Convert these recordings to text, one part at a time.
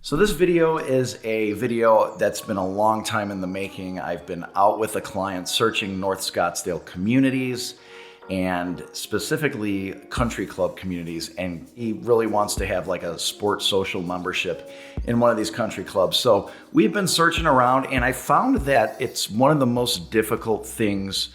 So this video is a video that's been a long time in the making. I've been out with a client searching North Scottsdale communities and specifically country club communities. And he really wants to have like a sports social membership in one of these country clubs. So we've been searching around and I found that it's one of the most difficult things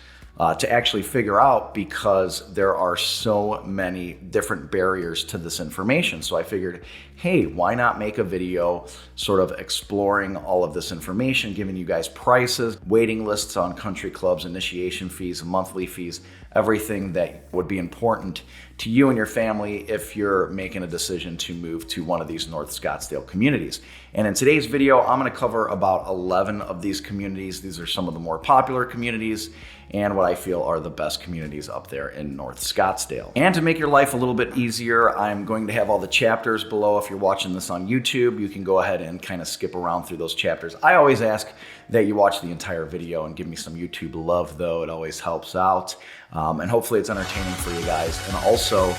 to actually figure out because there are so many different barriers to this information. So I figured, hey, why not make a video sort of exploring all of this information, giving you guys prices, waiting lists on country clubs, initiation fees, monthly fees, everything that would be important to you and your family if you're making a decision to move to one of these North Scottsdale communities. And in today's video, I'm going to cover about 11 of these communities. These are some of the more popular communities and what I feel are the best communities up there in North Scottsdale. And to make your life a little bit easier, I'm going to have all the chapters below. If you're watching this on YouTube, you can go ahead and kind of skip around through those chapters. I always ask that you watch the entire video and give me some YouTube love though. It always helps out. And hopefully it's entertaining for you guys. And also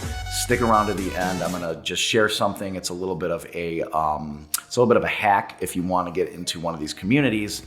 stick around to the end. I'm gonna just share something. It's a little bit of a hack if you want to get into one of these communities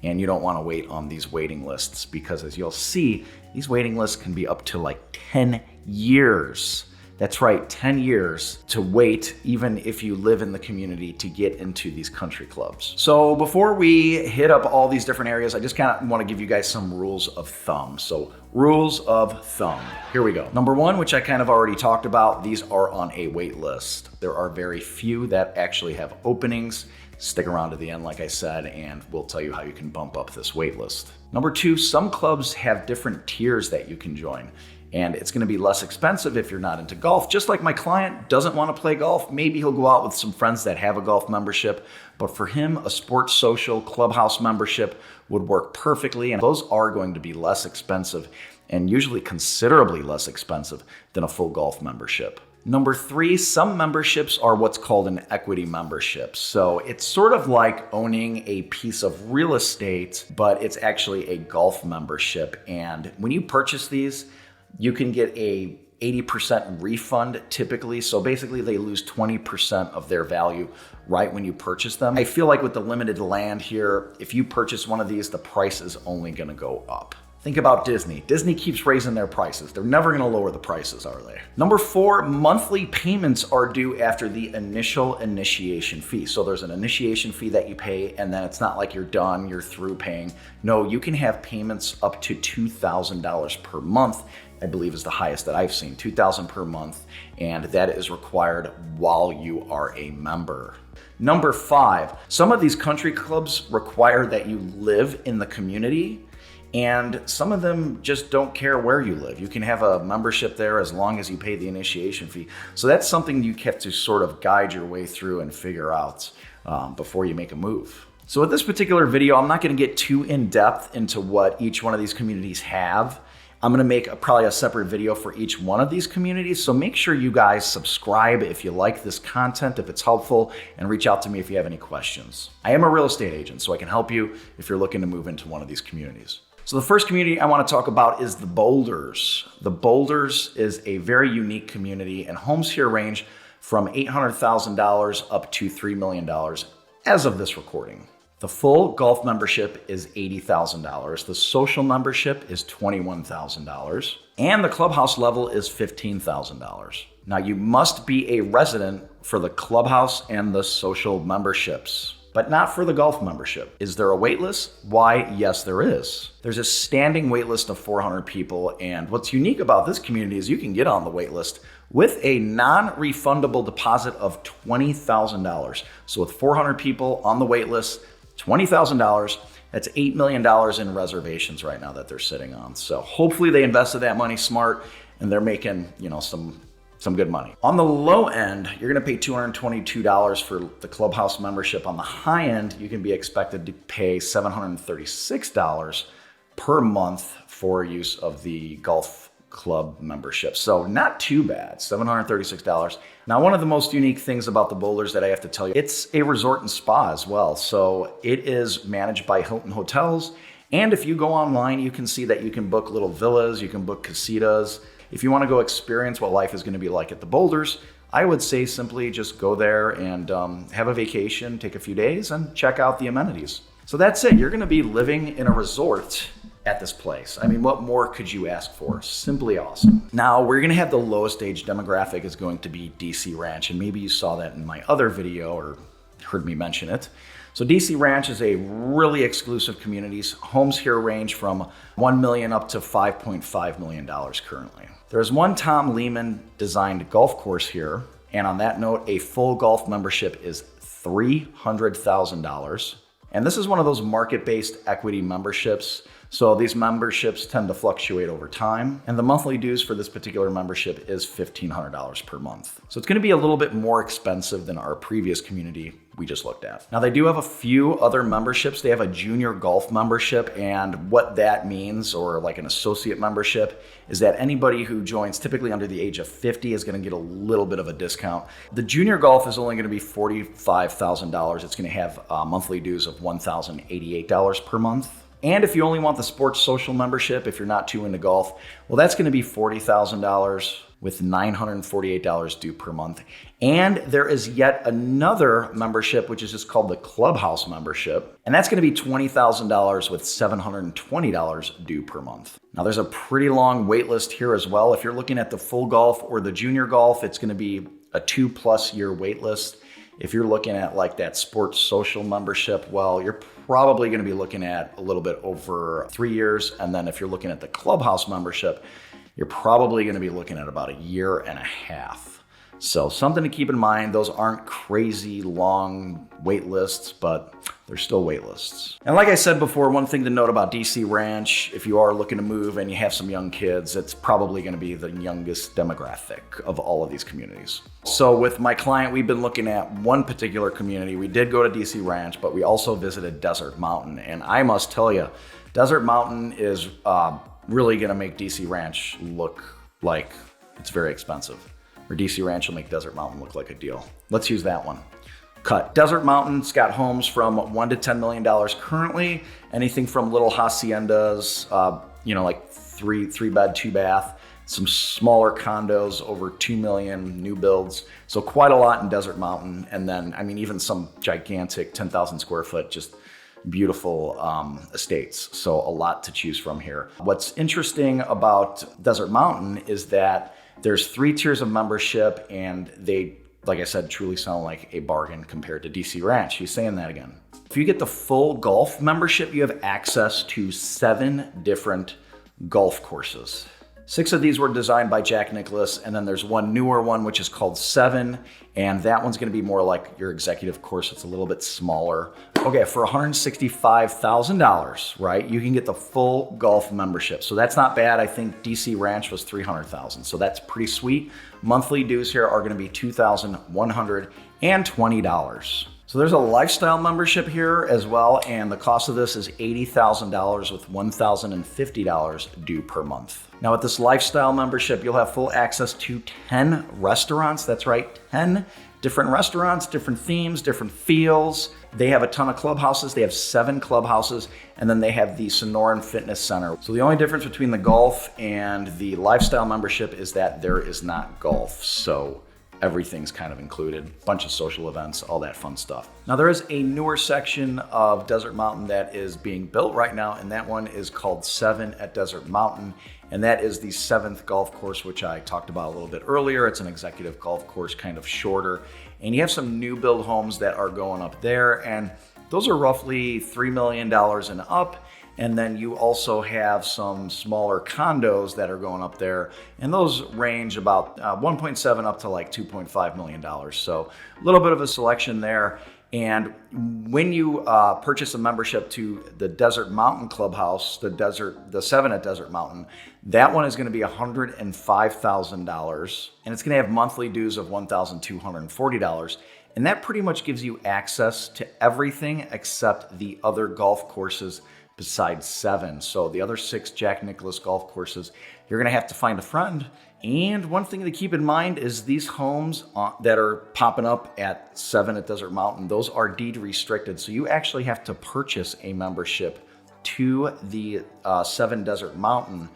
and you don't want to wait on these waiting lists, because as you'll see, these waiting lists can be up to like 10 years. That's right, 10 years to wait, even if you live in the community, to get into these country clubs. So before we hit up all these different areas, I just kind of want to give you guys some rules of thumb. So rules of thumb, here we go. Number one, which I kind of already talked about, these are on a wait list. There are very few that actually have openings. Stick around to the end, like I said, and we'll tell you how you can bump up this wait list. Number two, some clubs have different tiers that you can join. And it's gonna be less expensive if you're not into golf. Just like my client doesn't wanna play golf, maybe he'll go out with some friends that have a golf membership, but for him, a sports social clubhouse membership would work perfectly, and those are going to be less expensive and usually considerably less expensive than a full golf membership. Number three, some memberships are what's called an equity membership. So it's sort of like owning a piece of real estate, but it's actually a golf membership. And when you purchase these, you can get a 80% refund typically. So basically they lose 20% of their value right when you purchase them. I feel like with the limited land here, if you purchase one of these, the price is only gonna go up. Think about Disney. Disney keeps raising their prices. They're never gonna lower the prices, are they? Number four, monthly payments are due after the initial initiation fee. So there's an initiation fee that you pay, and then it's not like you're done, you're through paying. No, you can have payments up to $2,000 per month, I believe is the highest that I've seen, $2,000 per month, and that is required while you are a member. Number five, some of these country clubs require that you live in the community, and some of them just don't care where you live. You can have a membership there as long as you pay the initiation fee. So that's something you have to sort of guide your way through and figure out before you make a move. So with this particular video, I'm not gonna get too in depth into what each one of these communities have. I'm gonna make probably a separate video for each one of these communities. So make sure you guys subscribe if you like this content, if it's helpful, and reach out to me if you have any questions. I am a real estate agent, so I can help you if you're looking to move into one of these communities. So the first community I want to talk about is the Boulders. The Boulders is a very unique community, and homes here range from $800,000 up to $3 million as of this recording. The full golf membership is $80,000. The social membership is $21,000. And the clubhouse level is $15,000. Now you must be a resident for the clubhouse and the social memberships, but not for the golf membership. Is there a wait list? Why, yes, there is. There's a standing wait list of 400 people, and what's unique about this community is you can get on the wait list with a non-refundable deposit of $20,000. So with 400 people on the wait list, $20,000, that's $8 million in reservations right now that they're sitting on. So hopefully they invested that money smart and they're making, some good money. On the low end, you're gonna pay $222 for the clubhouse membership. On the high end, you can be expected to pay $736 per month for use of the golf club membership. So not too bad, $736. Now, one of the most unique things about the Boulders that I have to tell you, it's a resort and spa as well. So it is managed by Hilton Hotels. And if you go online, you can see that you can book little villas, you can book casitas. If you want to go experience what life is going to be like at the Boulders, I would say simply just go there and have a vacation, take a few days, and check out the amenities. So that's it. You're going to be living in a resort at this place. I mean, what more could you ask for? Simply awesome. Now, we're going to have the lowest age demographic is going to be DC Ranch, and maybe you saw that in my other video or heard me mention it. So DC Ranch is a really exclusive community. Homes here range from $1 million up to $5.5 million currently. There's one Tom Lehman designed golf course here, and on that note, a full golf membership is $300,000. And this is one of those market-based equity memberships. So these memberships tend to fluctuate over time. And the monthly dues for this particular membership is $1,500 per month. So it's going to be a little bit more expensive than our previous community we just looked at. Now they do have a few other memberships. They have a junior golf membership, and what that means, or like an associate membership, is that anybody who joins typically under the age of 50 is going to get a little bit of a discount. The junior golf is only going to be $45,000. It's going to have monthly dues of $1,088 per month. And if you only want the sports social membership, if you're not too into golf, well, that's going to be $40,000 with $948 due per month. And there is yet another membership, which is just called the Clubhouse membership. And that's going to be $20,000 with $720 due per month. Now, there's a pretty long wait list here as well. If you're looking at the full golf or the junior golf, it's going to be a 2+ year wait list. If you're looking at like that sports social membership, well, you're probably going to be looking at a little bit over 3 years. And then if you're looking at the Clubhouse membership, you're probably going to be looking at about 1.5 years. So something to keep in mind. Those aren't crazy long wait lists, but they're still wait lists. And like I said before, one thing to note about DC Ranch, if you are looking to move and you have some young kids, it's probably going to be the youngest demographic of all of these communities. So with my client, we've been looking at one particular community. We did go to DC Ranch, but we also visited Desert Mountain. And I must tell you, Desert Mountain is really going to make DC Ranch look like it's very expensive. Or DC Ranch will make Desert Mountain look like a deal. Let's use that one. Cut. Desert Mountain's got homes from $1 to $10 million currently. Anything from little haciendas, like three bed, 2 bath. Some smaller condos over $2 million, new builds. So quite a lot in Desert Mountain. And then, I mean, even some gigantic 10,000 square foot, just beautiful estates. So a lot to choose from here. What's interesting about Desert Mountain is that there's 3 tiers of membership, and they, like I said, truly sound like a bargain compared to DC Ranch. He's saying that again. If you get the full golf membership, you have access to 7 different golf courses. 6 of these were designed by Jack Nicklaus, and then there's one newer one, which is called 7, and that one's gonna be more like your executive course. It's a little bit smaller. Okay, for $165,000, right, you can get the full golf membership. So that's not bad. I think DC Ranch was $300,000, so that's pretty sweet. Monthly dues here are gonna be $2,120. So there's a lifestyle membership here as well, and the cost of this is $80,000 with $1,050 due per month. Now with this lifestyle membership, you'll have full access to 10 restaurants. That's right, 10 different restaurants, different themes, different feels. They have a ton of clubhouses. They have 7 clubhouses, and then they have the Sonoran Fitness Center. So the only difference between the golf and the lifestyle membership is that there is not golf. So everything's kind of included, bunch of social events, all that fun stuff. Now there is a newer section of Desert Mountain that is being built right now, and that one is called 7 at Desert Mountain. And that is the 7th golf course, which I talked about a little bit earlier. It's an executive golf course, kind of shorter. And you have some new build homes that are going up there, and those are roughly $3 million and up. And then you also have some smaller condos that are going up there, and those range about 1.7 up to like $2.5 million. So a little bit of a selection there. And when you purchase a membership to the Desert Mountain Clubhouse, the 7 at Desert Mountain, that one is going to be $105,000, and it's going to have monthly dues of $1,240. And that pretty much gives you access to everything except the other golf courses besides 7. So the other 6 Jack Nicklaus golf courses, you're going to have to find a friend. And one thing to keep in mind is these homes that are popping up at 7 at Desert Mountain, those are deed restricted. So you actually have to purchase a membership to the 7 Desert Mountain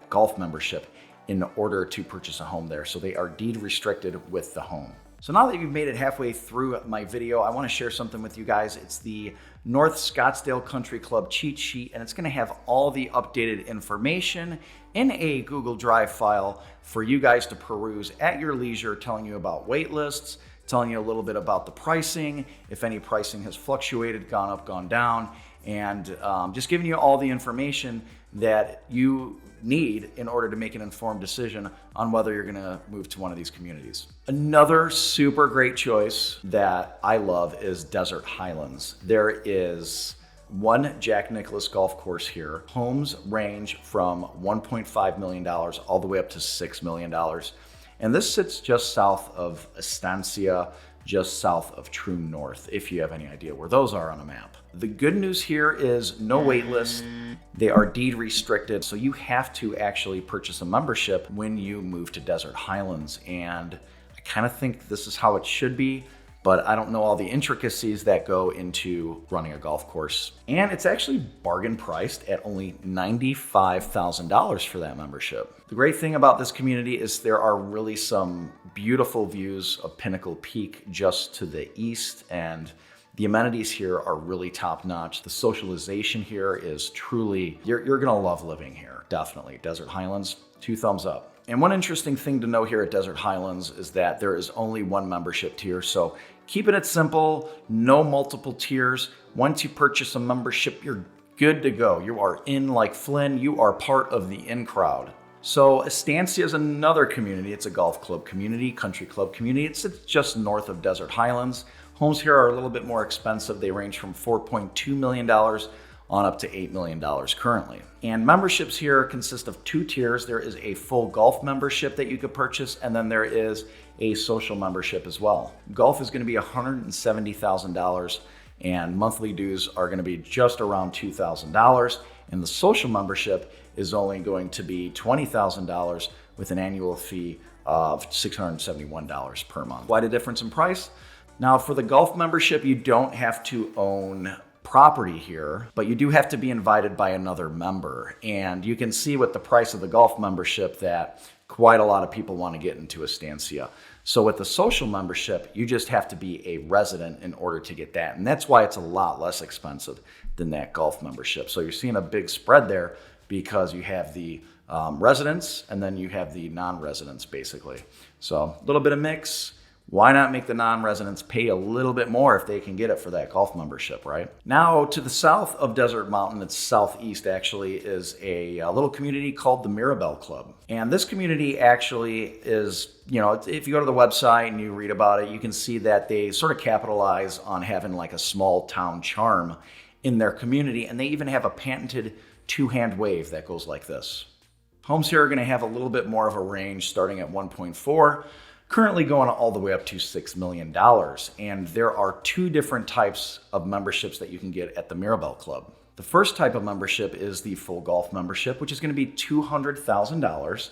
golf membership. in order to purchase a home there. So they are deed restricted with the home. So now that you've made it halfway through my video, I want to share something with you guys. It's the North Scottsdale Country Club cheat sheet, and it's going to have all the updated information in a Google Drive file for you guys to peruse at your leisure, telling you about wait lists, telling you a little bit about the pricing, if any pricing has fluctuated, gone up, gone down, and just giving you all the information that you need in order to make an informed decision on whether you're gonna move to one of these communities. Another super great choice that I love is Desert Highlands. There is one Jack Nicklaus golf course here. Homes range from $1.5 million all the way up to $6 million. And this sits just south of Estancia, just south of Troon North, if you have any idea where those are on a map. The good news here is no wait list. They are deed restricted, so you have to actually purchase a membership when you move to Desert Highlands. And I kind of think this is how it should be, but I don't know all the intricacies that go into running a golf course. And it's actually bargain priced at only $95,000 for that membership. The great thing about this community is there are really some beautiful views of Pinnacle Peak just to the east, and the amenities here are really top notch. The socialization here is truly, you're gonna love living here, definitely. Desert Highlands, 2 thumbs up. And one interesting thing to know here at Desert Highlands is that there is only one membership tier. So keeping it simple, no multiple tiers. Once you purchase a membership, you're good to go. You are in like Flynn, you are part of the in crowd. So Estancia is another community. It's a golf club community, country club community. It's just north of Desert Highlands. Homes here are a little bit more expensive. They range from $4.2 million on up to $8 million currently. And memberships here consist of 2 tiers. There is a full golf membership that you could purchase, and then there is a social membership as well. Golf is gonna be $170,000, and monthly dues are gonna be just around $2,000. And the social membership is only going to be $20,000 with an annual fee of $671 per month. Quite a difference in price. Now for the golf membership, you don't have to own property here, but you do have to be invited by another member. And you can see with the price of the golf membership that quite a lot of people want to get into Estancia. So with the social membership, you just have to be a resident in order to get that. And that's why it's a lot less expensive than that golf membership. So you're seeing a big spread there because you have the residents and then you have the non-residents basically. So a little bit of mix. Why not make the non-residents pay a little bit more if they can get it for that golf membership, right? Now to the south of Desert Mountain, it's southeast actually, is a little community called the Mirabel Club. And this community actually is, if you go to the website and you read about it, you can see that they sort of capitalize on having like a small town charm in their community. And they even have a patented 2-hand wave that goes like this. Homes here are gonna have a little bit more of a range starting at 1.4. Currently going all the way up to $6 million. And there are 2 different types of memberships that you can get at the Mirabel Club. The first type of membership is the full golf membership, which is going to be $200,000.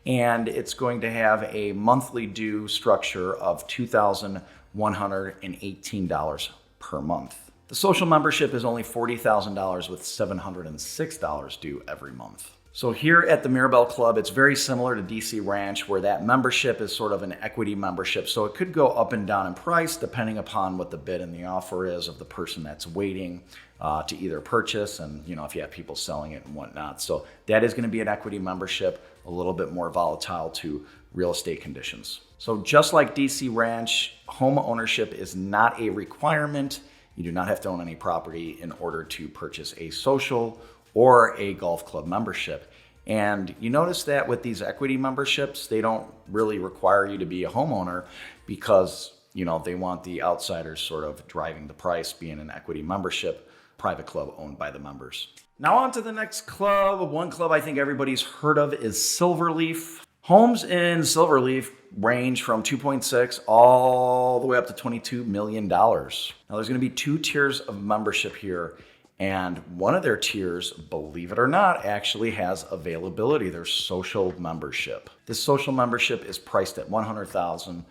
And it's going to have a monthly due structure of $2,118 per month. The social membership is only $40,000 with $706 due every month. So here at the Mirabel Club, it's very similar to DC Ranch, where that membership is sort of an equity membership. So it could go up and down in price depending upon what the bid and the offer is of the person that's waiting to either purchase, and if you have people selling it and whatnot. So that is going to be an equity membership, a little bit more volatile to real estate conditions. So just like DC Ranch, home ownership is not a requirement. You do not have to own any property in order to purchase a social or a golf club membership. And you notice that with these equity memberships, they don't really require you to be a homeowner because, they want the outsiders sort of driving the price, being an equity membership, private club owned by the members. Now on to the next club. One club I think everybody's heard of is Silverleaf. Homes in Silverleaf range from 2.6 all the way up to $22 million. Now there's gonna be 2 tiers of membership here. And one of their tiers, believe it or not, actually has availability. There's social membership. This social membership is priced at $100,000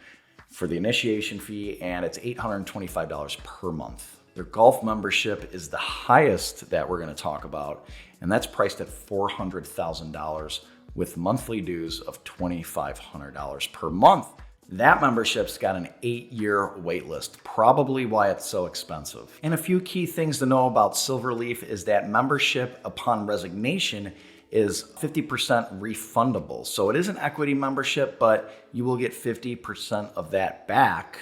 for the initiation fee, and it's $825 per month. Their golf membership is the highest that we're going to talk about, and that's priced at $400,000 with monthly dues of $2,500 per month. That membership's got an 8-year wait list, probably why it's so expensive. And a few key things to know about Silverleaf is that membership upon resignation is 50% refundable. So it is an equity membership, but you will get 50% of that back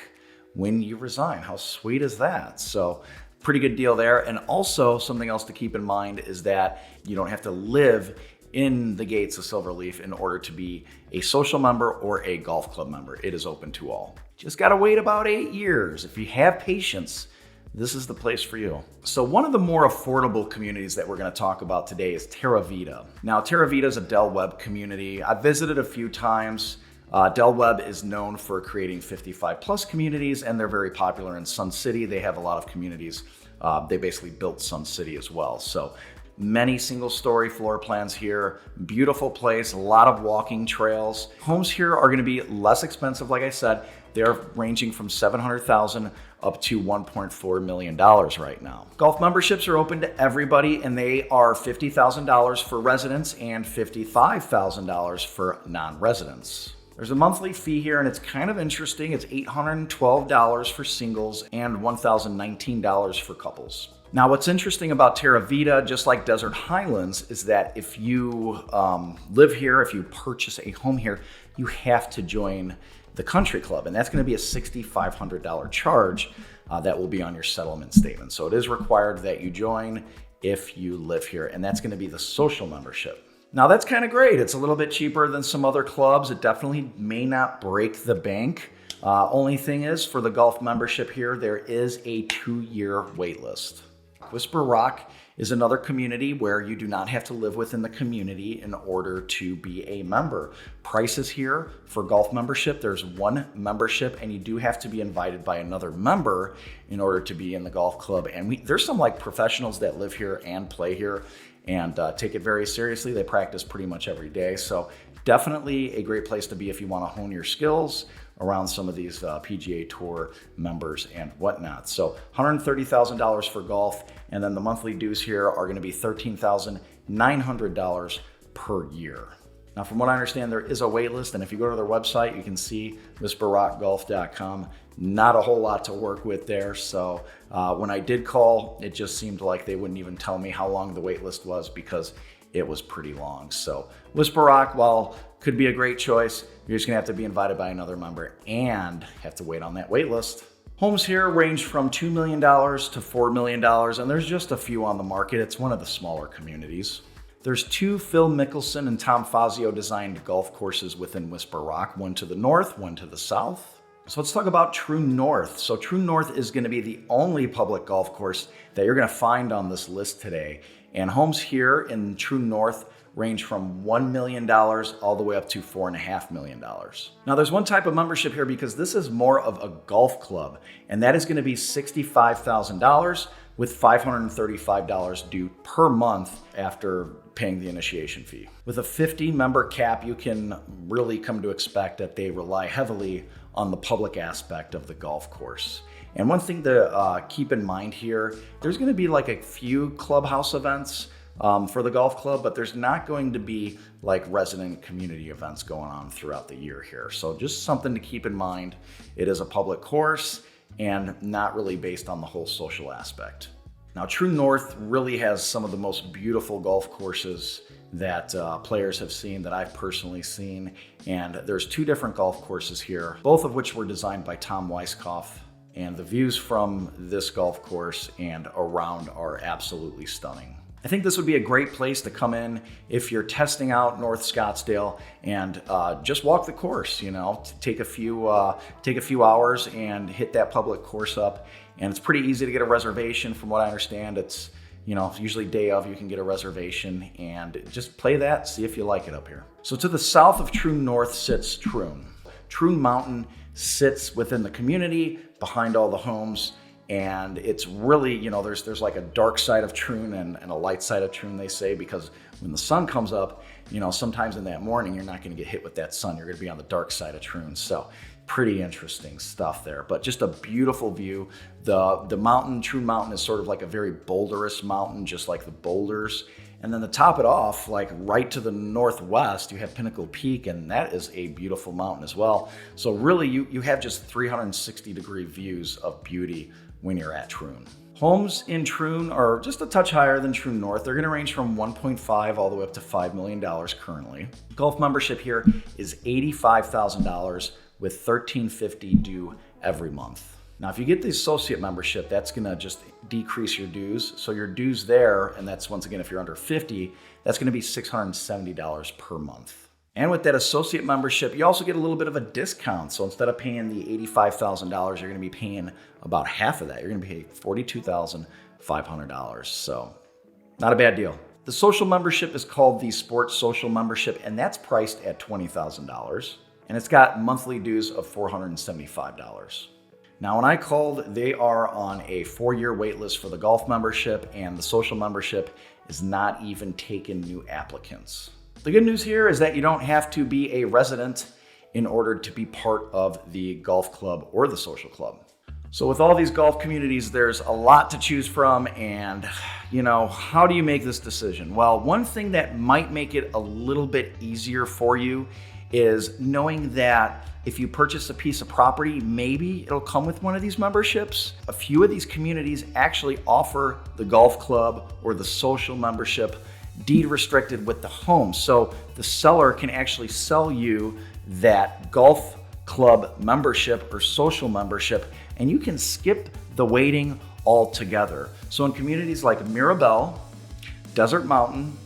when you resign. How sweet is that? So pretty good deal there. And also something else to keep in mind is that you don't have to live in the gates of Silverleaf in order to be a social member or a golf club member. It is open to all. Just gotta wait about 8 years. If you have patience, this is the place for you. So one of the more affordable communities that we're gonna talk about today is Terravita. Now, Terravita is a Del Webb community. I've visited a few times. Del Webb is known for creating 55 plus communities, and they're very popular in Sun City. They have a lot of communities. They basically built Sun City as well. So many single story floor plans here, beautiful place, a lot of walking trails. Homes here are gonna be less expensive, like I said. They're ranging from $700,000 up to $1.4 million right now. Golf memberships are open to everybody, and they are $50,000 for residents and $55,000 for non-residents. There's a monthly fee here, and it's kind of interesting. It's $812 for singles and $1,019 for couples. Now, what's interesting about Terravita, just like Desert Highlands, is that if you live here, if you purchase a home here, you have to join the country club, and that's going to be a $6,500 charge that will be on your settlement statement. So it is required that you join if you live here, and that's going to be the social membership. Now that's kind of great. It's a little bit cheaper than some other clubs. It definitely may not break the bank. Only thing is, for the golf membership here, there is a 2-year wait list. Whisper Rock is another community where you do not have to live within the community in order to be a member. Prices here for golf membership, there's one membership, and you do have to be invited by another member in order to be in the golf club. And there's some like professionals that live here and play here and take it very seriously. They practice pretty much every day. So definitely a great place to be if you want to hone your skills around some of these PGA Tour members and whatnot. So $130,000 for golf, and then the monthly dues here are going to be $13,900 per year. Now, from what I understand, there is a wait list, and if you go to their website, you can see whisperrockgolf.com. Not a whole lot to work with there. So when I did call, it just seemed like they wouldn't even tell me how long the wait list was because it was pretty long. So Whisper Rock, while could be a great choice, you're just gonna have to be invited by another member and have to wait on that wait list. Homes here range from $2 million to $4 million, and there's just a few on the market. It's one of the smaller communities. There's 2 Phil Mickelson and Tom Fazio designed golf courses within Whisper Rock, one to the north, one to the south. So let's talk about Troon North. So Troon North is going to be the only public golf course that you're going to find on this list today. And homes here in Troon North range from $1 million all the way up to $4.5 million. Now there's one type of membership here because this is more of a golf club, and that is going to be $65,000 with $535 due per month after paying the initiation fee. With a 50 member cap, you can really come to expect that they rely heavily on the public aspect of the golf course. And one thing to keep in mind here, there's going to be like a few clubhouse events for the golf club, but there's not going to be like resident community events going on throughout the year here. So just something to keep in mind. It is a public course and not really based on the whole social aspect. Now, Troon North really has some of the most beautiful golf courses that players have seen, that I've personally seen. And there's 2 different golf courses here, both of which were designed by Tom Weiskopf. And the views from this golf course and around are absolutely stunning. I think this would be a great place to come in if you're testing out North Scottsdale and just walk the course, you know, take a few hours and hit that public course up. And it's pretty easy to get a reservation. From what I understand, it's, you know, usually day of you can get a reservation and just play that, see if you like it up here. So to the south of Troon North sits Troon. Troon Mountain sits within the community behind all the homes. And it's really, you know, there's like a dark side of Troon and a light side of Troon, they say, because when the sun comes up, you know, sometimes in that morning, you're not going to get hit with that sun. You're going to be on the dark side of Troon. So pretty interesting stuff there, but just a beautiful view. The mountain, Troon Mountain, is sort of like a very boulderous mountain, just like the Boulders. And then to top it off, like right to the northwest, you have Pinnacle Peak, and that is a beautiful mountain as well. So really you have just 360-degree views of beauty when you're at Troon. Homes in Troon are just a touch higher than Troon North. They're gonna range from 1.5 all the way up to $5 million currently. Golf membership here is $85,000 with $1,350 due every month. Now, if you get the associate membership, that's gonna just decrease your dues. So your dues there, and that's once again, if you're under 50, that's gonna be $670 per month. And with that associate membership, you also get a little bit of a discount. So instead of paying the $85,000, you're gonna be paying about half of that. You're gonna pay $42,500. So not a bad deal. The social membership is called the Sports Social Membership, and that's priced at $20,000. And it's got monthly dues of $475. Now, when I called, they are on a 4-year wait list for the golf membership, and the social membership is not even taking new applicants. The good news here is that you don't have to be a resident in order to be part of the golf club or the social club. So with all these golf communities, there's a lot to choose from, and how do you make this decision? Well, one thing that might make it a little bit easier for you is knowing that if you purchase a piece of property, maybe it'll come with one of these memberships. A few of these communities actually offer the golf club or the social membership deed restricted with the home. So the seller can actually sell you that golf club membership or social membership, and you can skip the waiting altogether. So in communities like Mirabel, Desert Mountain,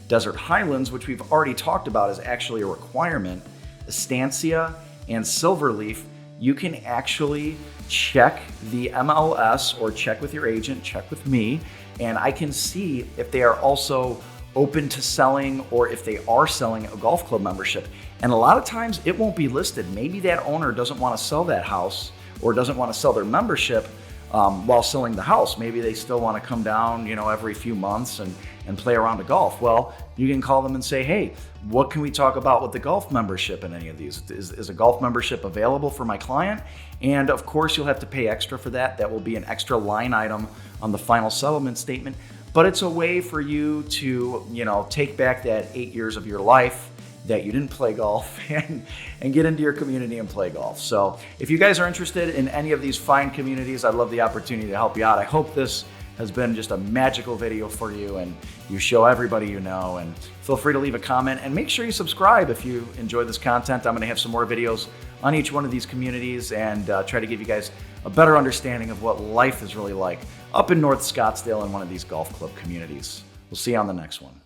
Desert Highlands, which we've already talked about is actually a requirement, Estancia and Silverleaf, you can actually check the MLS or check with your agent, check with me, and I can see if they are also open to selling or if they are selling a golf club membership. And a lot of times it won't be listed. Maybe that owner doesn't want to sell that house or doesn't want to sell their membership while selling the house. Maybe they still want to come down, every few months and play around a golf. Well, you can call them and say, hey, what can we talk about with the golf membership in any of these? Is a golf membership available for my client? And of course, you'll have to pay extra for that. That will be an extra line item on the final settlement statement. But it's a way for you to, take back that 8 years of your life that you didn't play golf and get into your community and play golf. So if you guys are interested in any of these fine communities, I'd love the opportunity to help you out. I hope this has been just a magical video for you and you show everybody you know, and feel free to leave a comment and make sure you subscribe if you enjoy this content. I'm gonna have some more videos on each one of these communities and try to give you guys a better understanding of what life is really like up in North Scottsdale in one of these golf club communities. We'll see you on the next one.